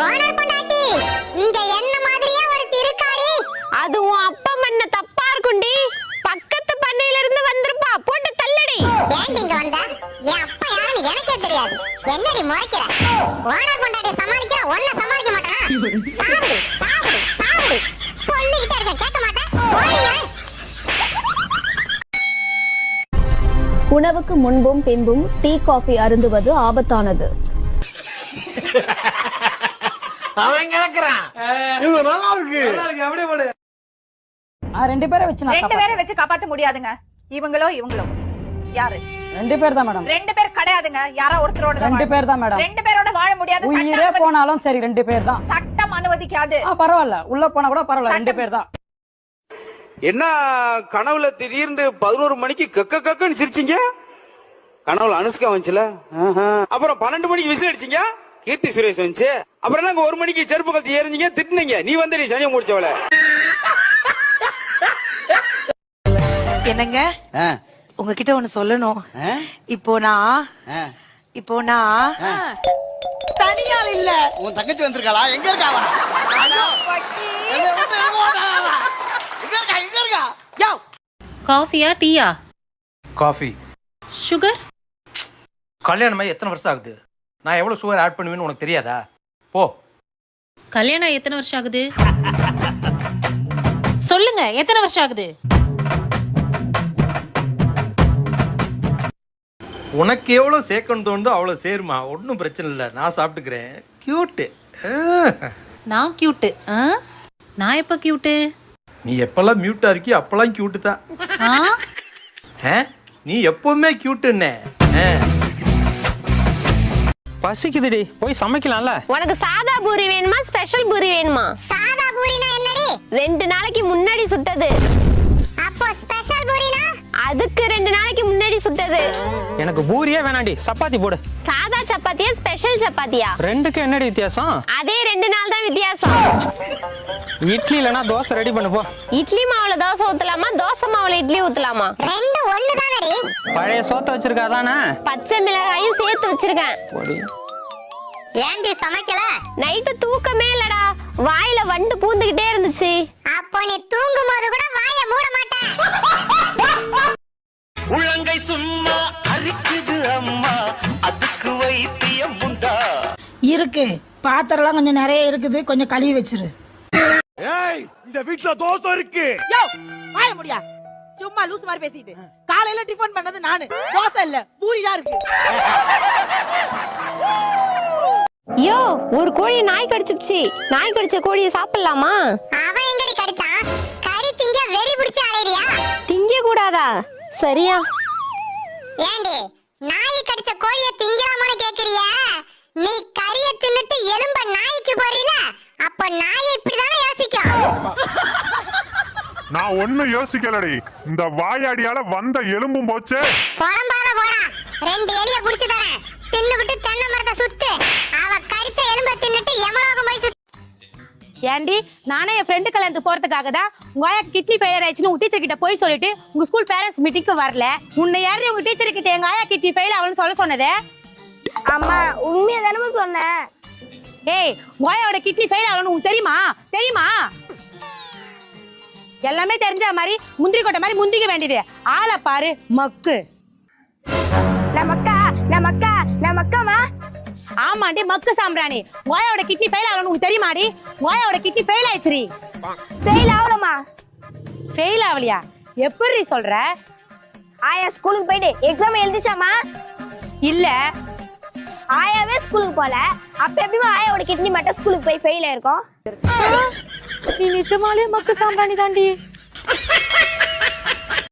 Owner பொண்டாட்டி இங்க என்ன மாதிரியே ஒரு திருக்காரி. அது உன் அப்பா பண்ண தப்பா இருக்கும்டி. பக்கத்து பண்ணையில இருந்து வந்திருப்பா, போட்டு தள்ளடி. ஏன் இங்க வந்த? என் அப்பா யாருன்னு எனக்கே தெரியாது. என்னடி முறைக்கிற? ஓனர் பொண்டாட்டி சமாளிக்கிற, ஒன்ன சமாளிக்க மாட்டானா? சாவு சாவு சாவு சொல்லிக்கிட்டே இருக்க, கேட்க மாட்டேன். போறீங்க. உணவுக்கு முன்பும் பின்பும் டீ காஃபி அருந்துவது ஆபத்தானது. ரெண்டு பேரை வச்சு காப்பாத்த முடியாதுங்க. இவங்களோ யாரு? ரெண்டு பேர் தான் மேடம். ரெண்டு பேர் கிடையாதுங்க. யாரோ ஒருத்தரோட ரெண்டு பேர் தான் மேடம். ரெண்டு பேரோட வாழ முடியாது. உயிரே போனாலும் சரி ரெண்டு பேர் தான். சட்டம் அனுமதிக்காது. பரவாயில்ல, உள்ள போனா கூட பரவாயில்ல, ரெண்டு பேர் தான். என்ன கனவுல திடீர்னு 11 மணிக்கு கக்குன்னு சிரிச்சீங்க? கனவுல அனுஷ்கா வந்துச்சுல. அப்புறம் 12 மணிக்கு விசில் அடிச்சீங்க, கீர்த்தி சுரேஷ் வந்துச்சு. அப்புறம் என்ன 1 மணிக்கு செருப்பு கத்தி ஏறிஞ்சீங்க, திட்டுனீங்க. நீ வந்து நீ சனியை முடிச்சவள. என்னங்க உங்ககிட்ட ஒண்ணு சொல்லணும். இப்போ நான் தனியாள் இல்ல. உன் தங்கச்சி வந்திருக்காளா? எங்க இருக்காளா? காஃபியா டீயா? காஃபி. சுகர்? கல்யாணமாகி எத்தனை வருஷம் ஆகுது? நான் எவ்வளவு சுகர் ஆட் பண்ணுவேன்னு உனக்கு தெரியாதா? போ. கல்யாணம் எத்தனை வருஷம் ஆகுது? சொல்லுங்க, எத்தனை வருஷம் ஆகுது? உனக்கு எவ்வளவு சேர்க்கணும் தோணுதோ அவ்வளவு சேருமா, ஒன்றும் பிரச்சனை இல்லை, நான் சாப்பிட்டுக்கிறேன். கியூட்டு. நான் கியூட்டு? நான் எப்ப கியூட்டு? நீ எப்பெல்லாம் மியூட்டா இருக்கியோ அப்பெல்லாம் கியூட்டு தான். நீ எப்பவுமே கியூட்டுன்னே. பசிக்குதுடி, போய் சமைக்கலாம்ல. உனக்கு சாதா பூரி வேணுமா, ஸ்பெஷல் பூரி வேணுமா? சாதா பூரினா என்னடி? 2 நாளைக்கு முன்னாடி சுட்டது. அப்போ ஸ்பெஷல் பூரினா? அதுக்கு 2 நாளைக்கு முன்னாடி சுட்டது. எனக்கு பூரியே வேணாண்டி, சப்பாத்தி போடு. சாதா சப்பாத்தியா ஸ்பெஷல் சப்பாத்தியா? ரெண்டுக்கு என்னடி வித்தியாசம்? அதே 2 நாள் தான் வித்தியாசம். இட்லி இல்லனா தோசை ரெடி பண்ணு போ. இட்லி மாவுல தோசை ஊத்தலாமா, தோசை மாவுல இட்லி ஊத்தலாமா? ரெண்டு ஒண்ணு தானடி. பழைய சோத்த வச்சிருக்கா தானே? பச்சை மிளகாயும் சேர்த்து வச்சிருக்கேன். ஏன்டி சமைக்கல? நைட்டு தூக்கமே இல்லடா, வாயில வண்டு பூந்துகிட்டே இருந்துச்சு. அப்போ நீ தூங்கும் போது கூட வாயை மூட மாட்டே. உள்ளங்கை சும்மா அரிக்குது அம்மா, அதுக்கு வைத்தியம் உண்டா? இருக்கு, பாத்திரம்லாம் கொஞ்சம் நிறைய இருக்குது, கொஞ்சம் கழுவி வச்சிரு. ஏய், இந்த வீட்ல தோசை இருக்கு. யோ வாய முடியா, சும்மா லூஸ் மாதிரி பேசிட்டு. காலையில டிஃபன் பண்ணது நானு, தோசை இல்ல பூரி தான் இருக்கு. யோ, ஒரு கோழி நாய் கடிச்சுச்சு. நாய் கடிச்ச கோழியை சாப்பிடலாமா? அவன் எங்கடி கடிச்சான்? கறி திங்க வெறி பிடிச்சு அலையறியா? திங்க கூடாதா? சரியா? ஏண்டி நாய் கடிச்ச கோழியை திங்கலாமான்னு கேக்குறியா? நீ கறியை தின்னுட்டு எலும்ப நாய்க்கு போறீல, அப்ப நாய் இப்படிதானே யோசிக்கும். நான் ஒண்ணும் யோசிக்கலடி, இந்த வாயாடியால வந்த எலும்பும் போச்சு. புறம்பாத போடா, 2 எலிய புடிச்சு தரேன், தின்னுபிட்டு தென்னை மரத்தை சுத்து. அவ கடிச்ச எலும்ப தின்னுட்டு எமலோகம் போய் சுத்து. ஏண்டி, நானே என் ஃப்ரெண்டு கல்யாணத்துக்கு போறதுக்காக தான் உங்க ஆயா கிட்னி ஃபெயிலியர் ஆயிடுச்சுன்னு உங்க டீச்சர் கிட்ட போய் சொல்லிட்டு உங்க ஸ்கூல் பேரண்ட்ஸ் மீட்டிங்க்கு வரல. உன்னை யாரு உங்க டீச்சர் கிட்ட எங்க ஆயா கிட்னி ஃபெயில் ஆகணும்னு சொல்ல சொன்னதே? அம்மா, உண்மையா தானே சொன்னேன். ஏய், உங்க ஆயாவோட கிட்னி ஃபெயில் ஆகணும்னு உங்களுக்கு தெரியுமா? எல்லாமே தெரிஞ்ச மாதிரி முந்திரி கொட்டை மாதிரி முந்திக்க வேண்டியது. ஆளை பாரு மக்கு. நமக்காமா? ஆமாண்டி, மக்கு சாம்பிராணி. உங்க கிட்னி ஃபெயில் ஆகணும்னு உங்களுக்கு தெரியுமாடி? உங்க கிட்னி ஃபெயில் ஆயிடுச்சு. ஃபெயில் ஆகலமா? ஃபெயில் ஆகலையா? எப்படி சொல்ற? ஆயா ஸ்கூலுக்கு போயிட்டு எக்ஸாம் எழுதிச்சாமா? இல்ல, ஆயாவே ஸ்கூலுக்கு போல, அப்ப எப்படிமா ஆயாவோட கிட்னி மட்டும் ஸ்கூலுக்கு போய் ஃபெயில் ஆயிருக்கும்? நீ நிஜமாலே மக்கு சாம்பிராணி தாண்டி.